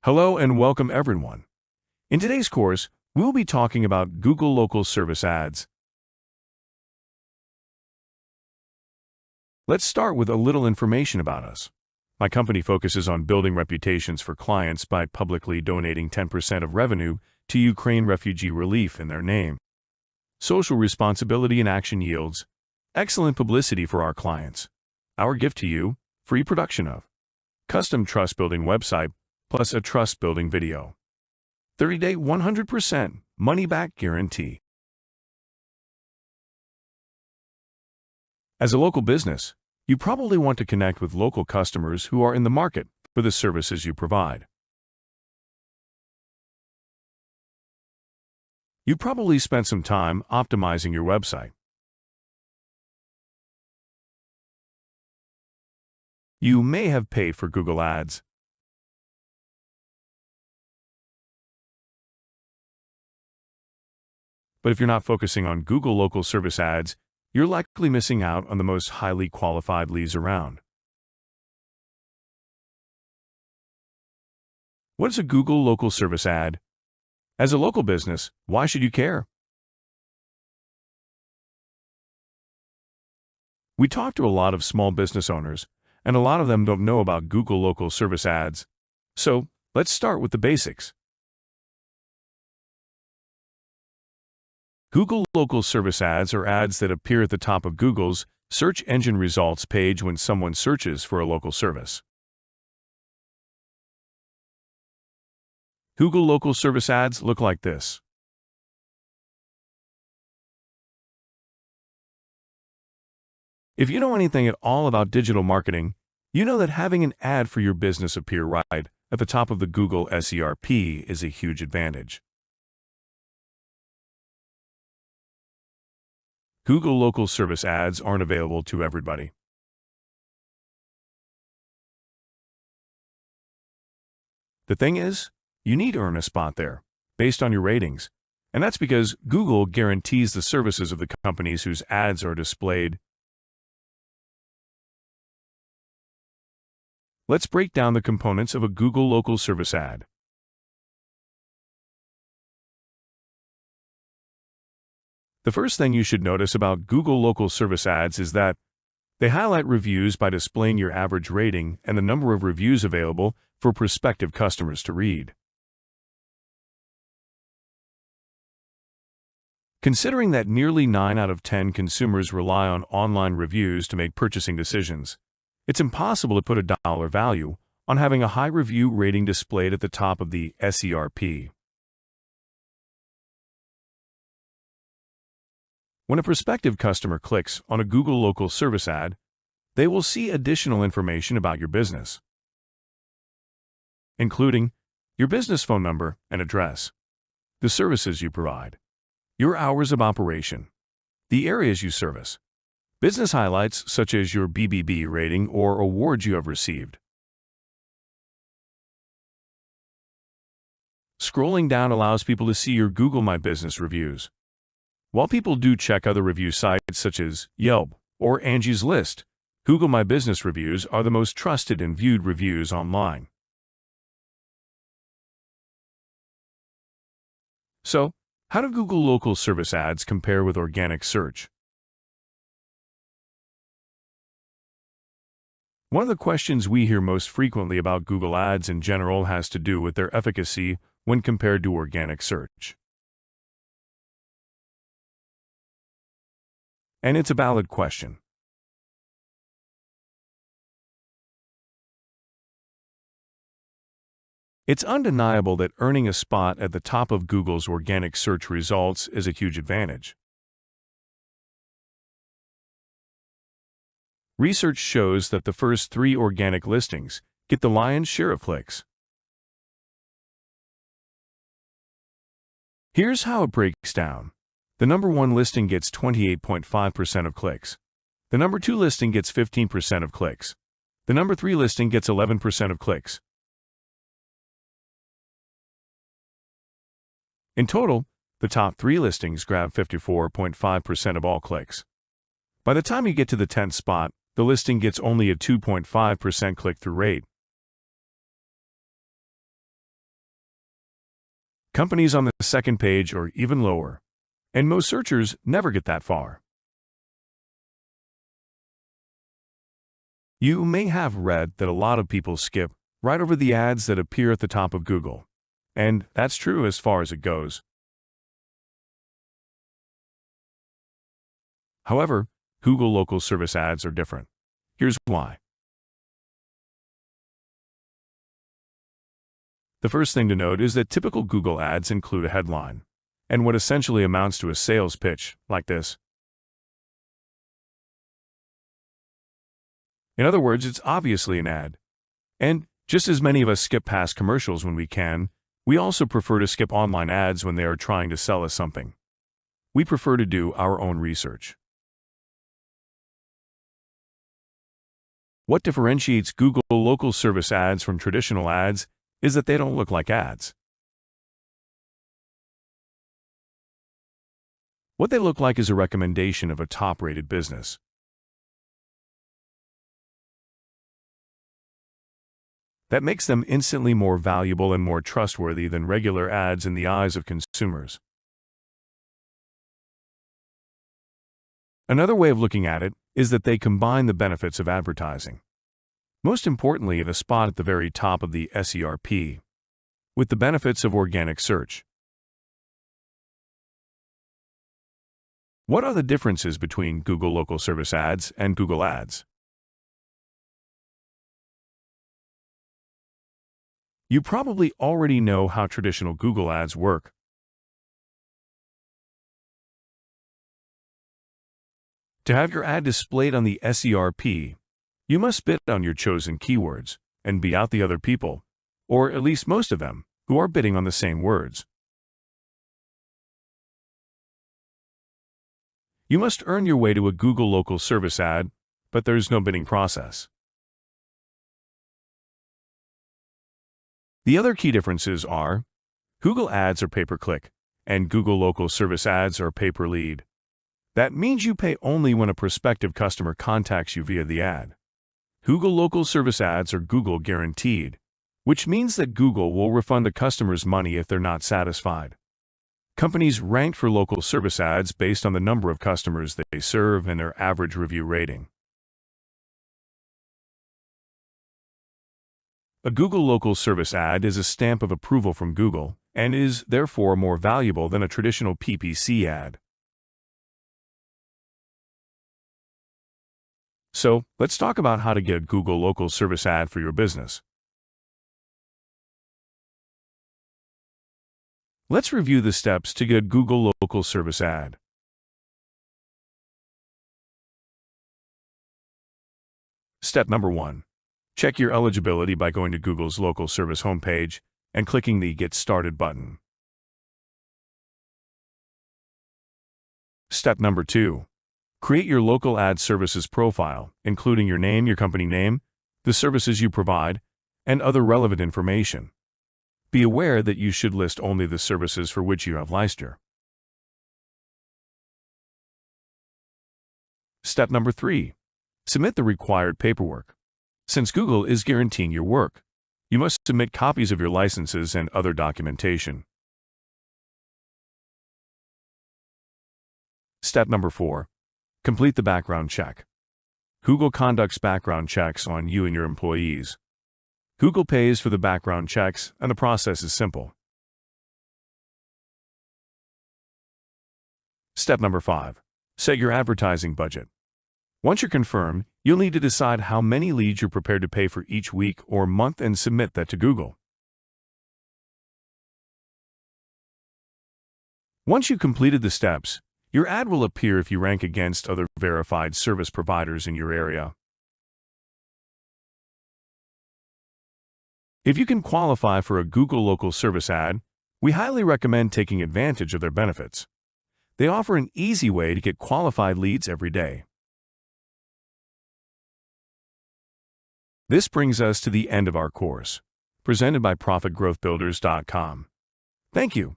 Hello and welcome everyone. In today's course, we'll be talking about Google Local Service Ads. Let's start with a little information about us. My company focuses on building reputations for clients by publicly donating 10% of revenue to Ukraine refugee relief in their name. Social responsibility and action yields excellent publicity for our clients. Our gift to you, free production of custom trust-building website plus a trust-building video. 30-day 100% money-back guarantee. As a local business, you probably want to connect with local customers who are in the market for the services you provide. You probably spent some time optimizing your website. You may have paid for Google Ads. But if you're not focusing on Google Local Service Ads, you're likely missing out on the most highly qualified leads around. What is a Google Local Service Ad? As a local business, why should you care? We talk to a lot of small business owners, and a lot of them don't know about Google Local Service Ads. So, let's start with the basics. Google Local Service Ads are ads that appear at the top of Google's search engine results page when someone searches for a local service. Google Local Service Ads look like this. If you know anything at all about digital marketing, you know that having an ad for your business appear right at the top of the Google SERP is a huge advantage. Google Local Service Ads aren't available to everybody. The thing is, you need to earn a spot there, based on your ratings, and that's because Google guarantees the services of the companies whose ads are displayed. Let's break down the components of a Google Local Service Ad. The first thing you should notice about Google Local Service Ads is that they highlight reviews by displaying your average rating and the number of reviews available for prospective customers to read. Considering that nearly 9 out of 10 consumers rely on online reviews to make purchasing decisions, it's impossible to put a dollar value on having a high review rating displayed at the top of the SERP. When a prospective customer clicks on a Google Local Service Ad, they will see additional information about your business, including your business phone number and address, the services you provide, your hours of operation, the areas you service, business highlights such as your BBB rating or awards you have received. Scrolling down allows people to see your Google My Business reviews. While people do check other review sites such as Yelp or Angie's List, Google My Business reviews are the most trusted and viewed reviews online. So, how do Google Local Service Ads compare with organic search? One of the questions we hear most frequently about Google Ads in general has to do with their efficacy when compared to organic search. And it's a valid question. It's undeniable that earning a spot at the top of Google's organic search results is a huge advantage. Research shows that the first 3 organic listings get the lion's share of clicks. Here's how it breaks down. The number 1 listing gets 28.5% of clicks. The number 2 listing gets 15% of clicks. The number 3 listing gets 11% of clicks. In total, the top 3 listings grab 54.5% of all clicks. By the time you get to the 10th spot, the listing gets only a 2.5% click-through rate. Companies on the second page or even lower, and most searchers never get that far. You may have read that a lot of people skip right over the ads that appear at the top of Google, and that's true as far as it goes. However, Google local service ads are different. Here's why. The first thing to note is that typical Google ads include a headline, and what essentially amounts to a sales pitch, like this. In other words, it's obviously an ad. And just as many of us skip past commercials when we can, we also prefer to skip online ads when they are trying to sell us something. We prefer to do our own research. What differentiates Google local service ads from traditional ads is that they don't look like ads. What they look like is a recommendation of a top-rated business. That makes them instantly more valuable and more trustworthy than regular ads in the eyes of consumers. Another way of looking at it is that they combine the benefits of advertising. Most importantly, the spot at the very top of the SERP, with the benefits of organic search. What are the differences between Google local service ads and Google ads? You probably already know how traditional Google ads work. To have your ad displayed on the SERP, you must bid on your chosen keywords and beat out the other people, or at least most of them, who are bidding on the same words. You must earn your way to a Google local service ad, but there's no bidding process. The other key differences are Google ads are pay-per-click, and Google local service ads are pay-per-lead. That means you pay only when a prospective customer contacts you via the ad. Google local service ads are Google guaranteed, which means that Google will refund the customer's money if they're not satisfied. Companies rank for local service ads based on the number of customers they serve and their average review rating. A Google local service ad is a stamp of approval from Google and is therefore more valuable than a traditional PPC ad. So, let's talk about how to get a Google local service ad for your business. Let's review the steps to get a Google local service ad. Step number 1. Check your eligibility by going to Google's local service homepage and clicking the Get Started button. Step number 2. Create your local ad services profile, including your name, your company name, the services you provide, and other relevant information. Be aware that you should list only the services for which you have licensure. Step number 3. Submit the required paperwork. Since Google is guaranteeing your work, you must submit copies of your licenses and other documentation. Step number 4. Complete the background check. Google conducts background checks on you and your employees. Google pays for the background checks, and the process is simple. Step number 5. Set your advertising budget. Once you're confirmed, you'll need to decide how many leads you're prepared to pay for each week or month and submit that to Google. Once you've completed the steps, your ad will appear if you rank against other verified service providers in your area. If you can qualify for a Google local service ad, we highly recommend taking advantage of their benefits. They offer an easy way to get qualified leads every day. This brings us to the end of our course, presented by ProfitGrowthBuilders.com. Thank you.